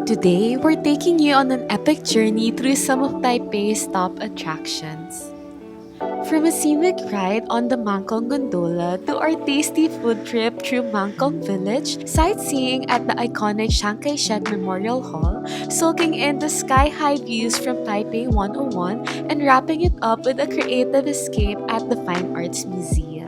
Today, we're taking you on an epic journey through some of Taipei's top attractions. From a scenic ride on the Maokong Gondola to our tasty food trip through Maokong Village, sightseeing at the iconic Chiang Kai-Shek Memorial Hall, soaking in the sky-high views from Taipei 101, and wrapping it up with a creative escape at the Fine Arts Museum.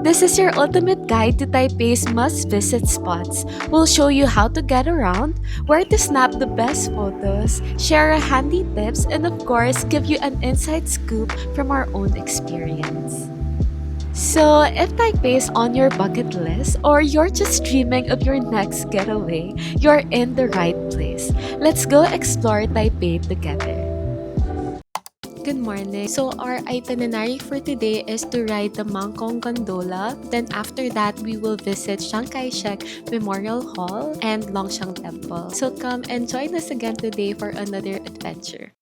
This is your ultimate guide to Taipei's must-visit spots. We'll show you how to get around, where to snap the best photos, share our handy tips, and of course, give you an inside scoop from our own experience. So, if Taipei is on your bucket list or you're just dreaming of your next getaway, you're in the right place. Let's go explore Taipei together. Good morning. So our itinerary for today is to ride the Maokong Gondola. Then after that, we will visit Chiang Kai-Shek Memorial Hall and Longshang Temple. So come and join us again today for another adventure.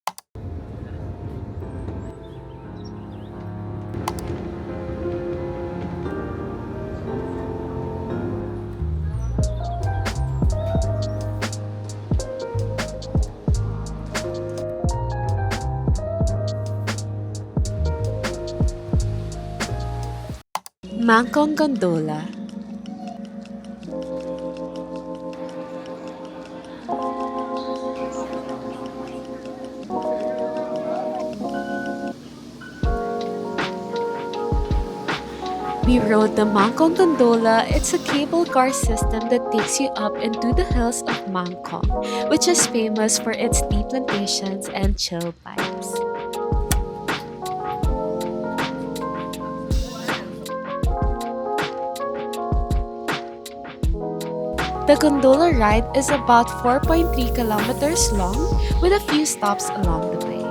Maokong Gondola. We rode the Maokong Gondola. It's a cable car system that takes you up into the hills of Maokong, which is famous for its tea plantations and chill vibes. The gondola ride is about 4.3 kilometers long with a few stops along the way.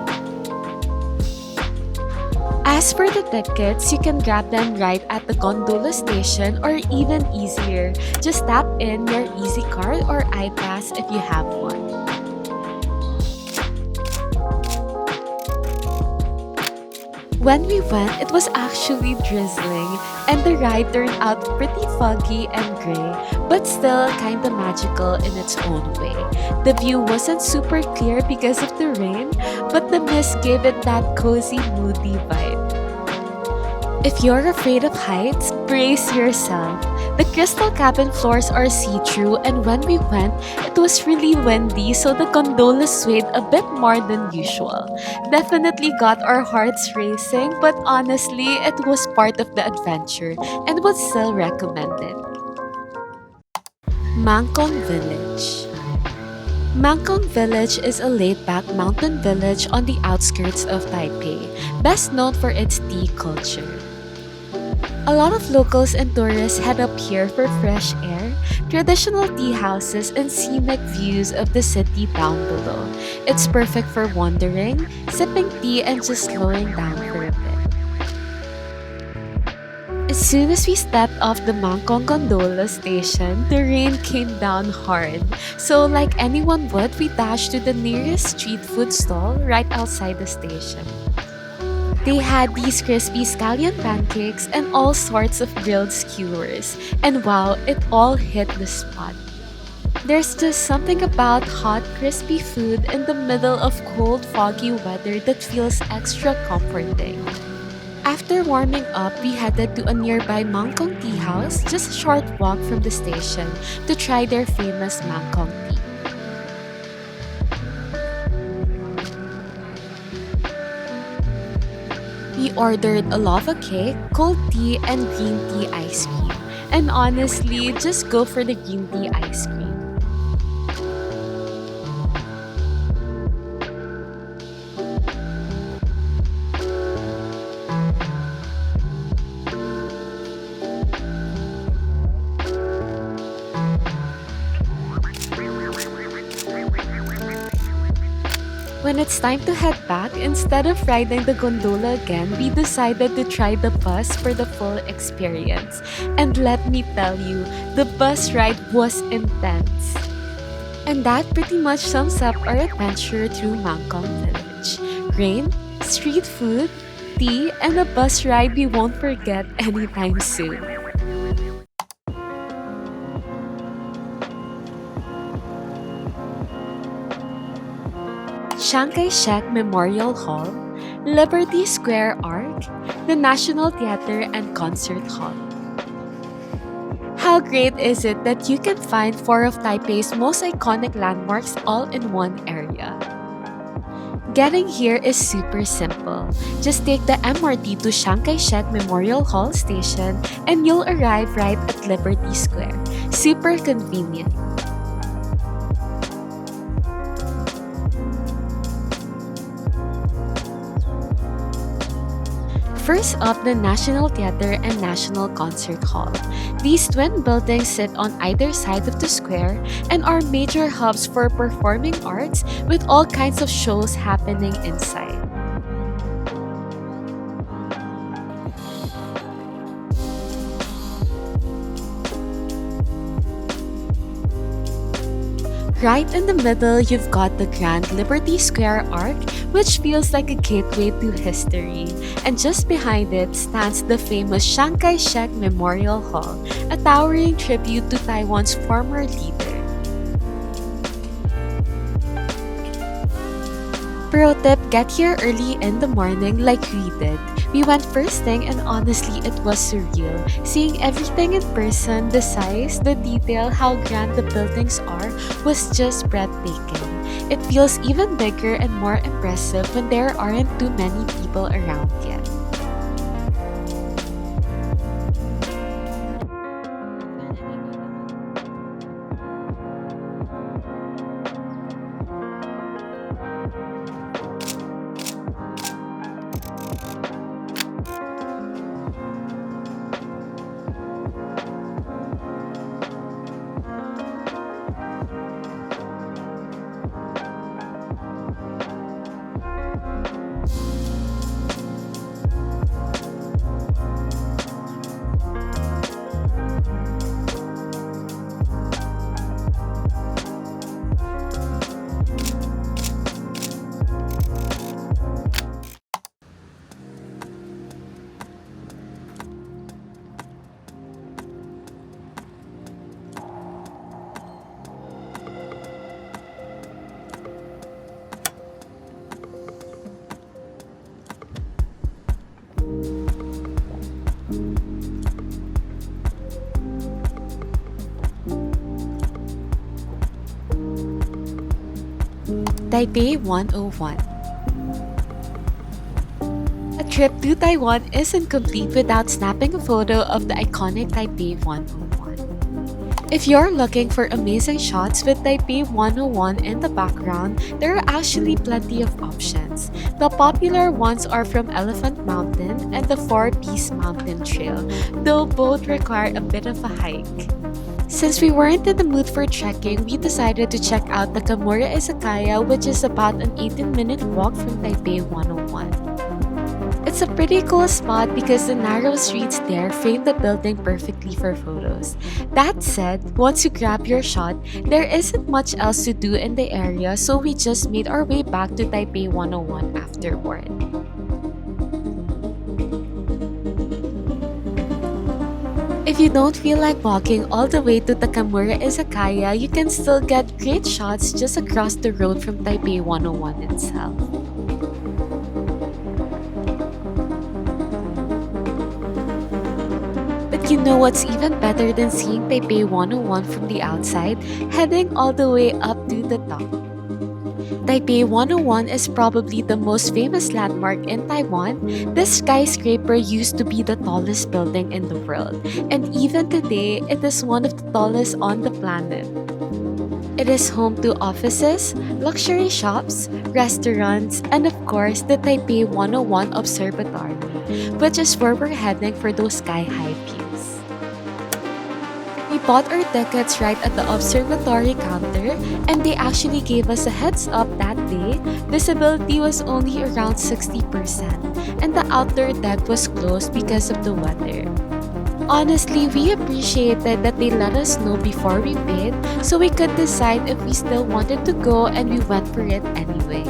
As for the tickets, you can grab them right at the gondola station or even easier, just tap in your Easy Card or iPass if you have one. When we went, it was actually drizzling, and the ride turned out pretty foggy and gray, but still kinda magical in its own way. The view wasn't super clear because of the rain, but the mist gave it that cozy, moody vibe. If you're afraid of heights, brace yourself. The crystal cabin floors are see-through, and when we went, it was really windy, so the gondola swayed a bit more than usual. Definitely got our hearts racing, but honestly, it was part of the adventure and would still recommend it. Maokong Village. Maokong Village is a laid-back mountain village on the outskirts of Taipei, best known for its tea culture. A lot of locals and tourists head up here for fresh air, traditional tea houses, and scenic views of the city down below. It's perfect for wandering, sipping tea, and just slowing down for a bit. As soon as we stepped off the Maokong Gondola station, the rain came down hard. So like anyone would, we dashed to the nearest street food stall right outside the station. They had these crispy scallion pancakes and all sorts of grilled skewers. And wow, it all hit the spot. There's just something about hot, crispy food in the middle of cold, foggy weather that feels extra comforting. After warming up, we headed to a nearby Maokong tea house, just a short walk from the station, to try their famous Maokong tea. We ordered a lava cake, cold tea, and green tea ice cream. And honestly, just go for the green tea ice cream. When it's time to head back, instead of riding the gondola again, we decided to try the bus for the full experience. And let me tell you, the bus ride was intense. And that pretty much sums up our adventure through Maokong Village. Rain, street food, tea, and a bus ride we won't forget anytime soon. Chiang Kai-Shek Memorial Hall, Liberty Square Arc, the National Theatre and Concert Hall. How great is it that you can find four of Taipei's most iconic landmarks all in one area? Getting here is super simple. Just take the MRT to Chiang Kai-Shek Memorial Hall station and you'll arrive right at Liberty Square. Super convenient. First up, the National Theatre and National Concert Hall. These twin buildings sit on either side of the square and are major hubs for performing arts with all kinds of shows happening inside. Right in the middle, you've got the Grand Liberty Square Arc, which feels like a gateway to history. And just behind it stands the famous Chiang Kai-Shek Memorial Hall, a towering tribute to Taiwan's former leader. Pro tip, get here early in the morning like we did. We went first thing and honestly it was surreal. Seeing everything in person, the size, the detail, how grand the buildings are was just breathtaking. It feels even bigger and more impressive when there aren't too many people around yet. Taipei 101. A trip to Taiwan isn't complete without snapping a photo of the iconic Taipei 101. If you're looking for amazing shots with Taipei 101 in the background, there are actually plenty of options. The popular ones are from Elephant Mountain and the Four Peace Mountain Trail, though both require a bit of a hike. Since we weren't in the mood for trekking, we decided to check out the Kamura Izakaya, which is about an 18-minute walk from Taipei 101. It's a pretty cool spot because the narrow streets there frame the building perfectly for photos. That said, once you grab your shot, there isn't much else to do in the area, so we just made our way back to Taipei 101 afterward. If you don't feel like walking all the way to the Kamura Izakaya, you can still get great shots just across the road from Taipei 101 itself. But you know what's even better than seeing Taipei 101 from the outside? Heading all the way up to the top. Taipei 101 is probably the most famous landmark in Taiwan. This skyscraper used to be the tallest building in the world, and even today, it is one of the tallest on the planet. It is home to offices, luxury shops, restaurants, and of course, the Taipei 101 Observatory, which is where we're heading for those sky-high views. We bought our tickets right at the observatory counter, and they actually gave us a heads up that day. Visibility was only around 60%, and the outdoor deck was closed because of the weather. Honestly, we appreciated that they let us know before we paid so we could decide if we still wanted to go, and we went for it anyway.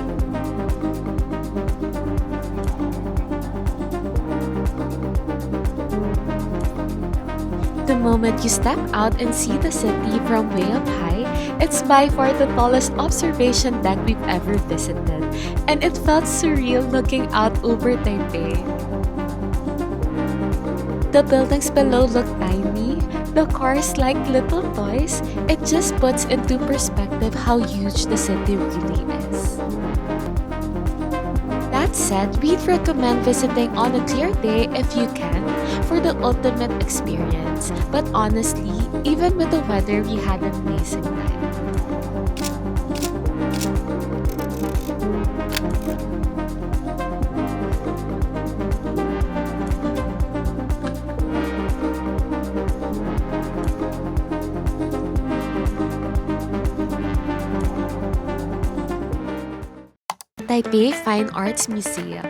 The moment you step out and see the city from way up high, it's by far the tallest observation deck we've ever visited, and it felt surreal looking out over Taipei. The buildings below look tiny, the cars like little toys. It just puts into perspective how huge the city really is. That said, we'd recommend visiting on a clear day if you can for the ultimate experience. But honestly, even with the weather, we had an amazing time. Taipei Fine Arts Museum.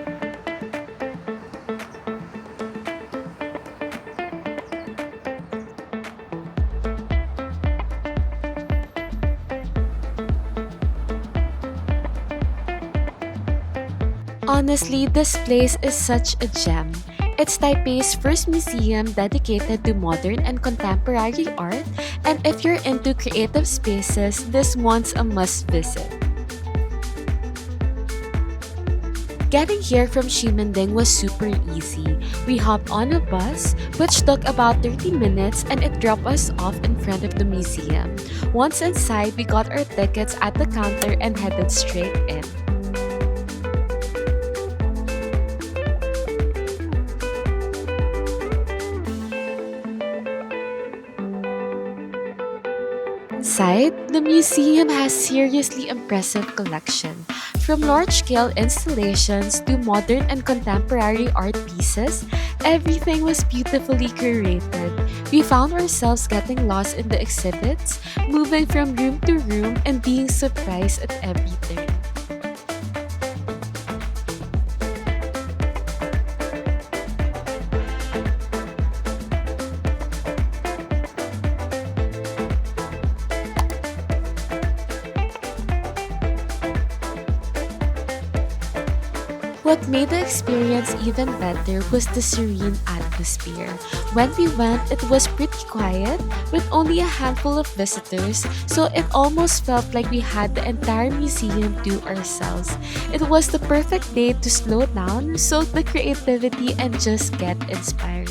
Honestly, this place is such a gem. It's Taipei's first museum dedicated to modern and contemporary art, and if you're into creative spaces, this one's a must visit. Getting here from Ximending was super easy. We hopped on a bus, which took about 30 minutes, and it dropped us off in front of the museum. Once inside, we got our tickets at the counter and headed straight in. Inside, the museum has seriously impressive collection. From large-scale installations to modern and contemporary art pieces, everything was beautifully curated. We found ourselves getting lost in the exhibits, moving from room to room and being surprised at everything. What made the experience even better was the serene atmosphere. When we went, it was pretty quiet, with only a handful of visitors, so it almost felt like we had the entire museum to ourselves. It was the perfect day to slow down, soak the creativity, and just get inspired.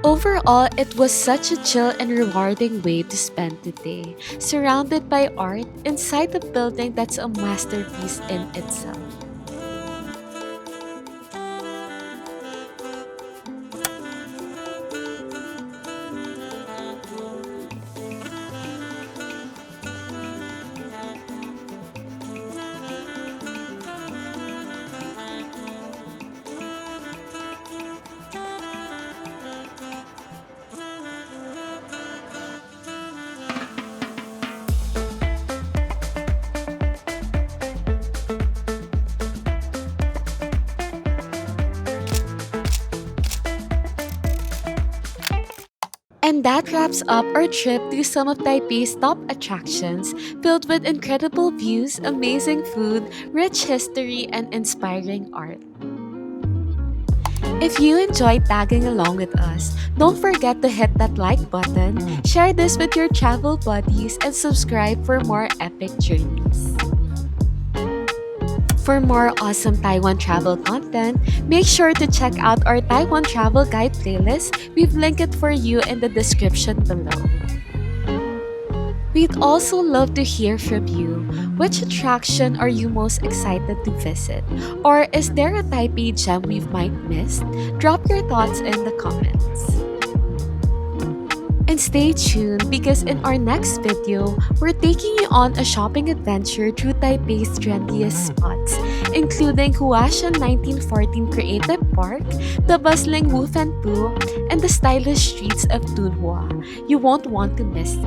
Overall, it was such a chill and rewarding way to spend the day, surrounded by art inside a building that's a masterpiece in itself. And that wraps up our trip to some of Taipei's top attractions, filled with incredible views, amazing food, rich history, and inspiring art. If you enjoyed tagging along with us, don't forget to hit that like button, share this with your travel buddies, and subscribe for more epic journeys. For more awesome Taiwan travel content, make sure to check out our Taiwan travel guide playlist. We've linked it for you in the description below. We'd also love to hear from you. Which attraction are you most excited to visit? Or is there a Taipei gem we might miss? Drop your thoughts in the comments. And stay tuned because in our next video, we're taking you on a shopping adventure through Taipei's trendiest spots, including Huashan 1914 Creative Park, the bustling Wufanpu, and the stylish streets of Dunhua. You won't want to miss it.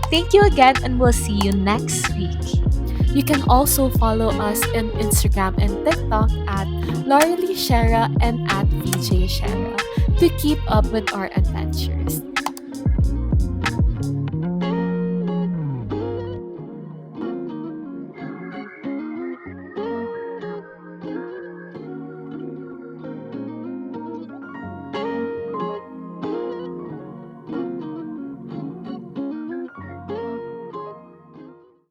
Thank you again and we'll see you next week. You can also follow us on Instagram and TikTok at Laurely Shera and at VJ Shera to keep up with our adventures.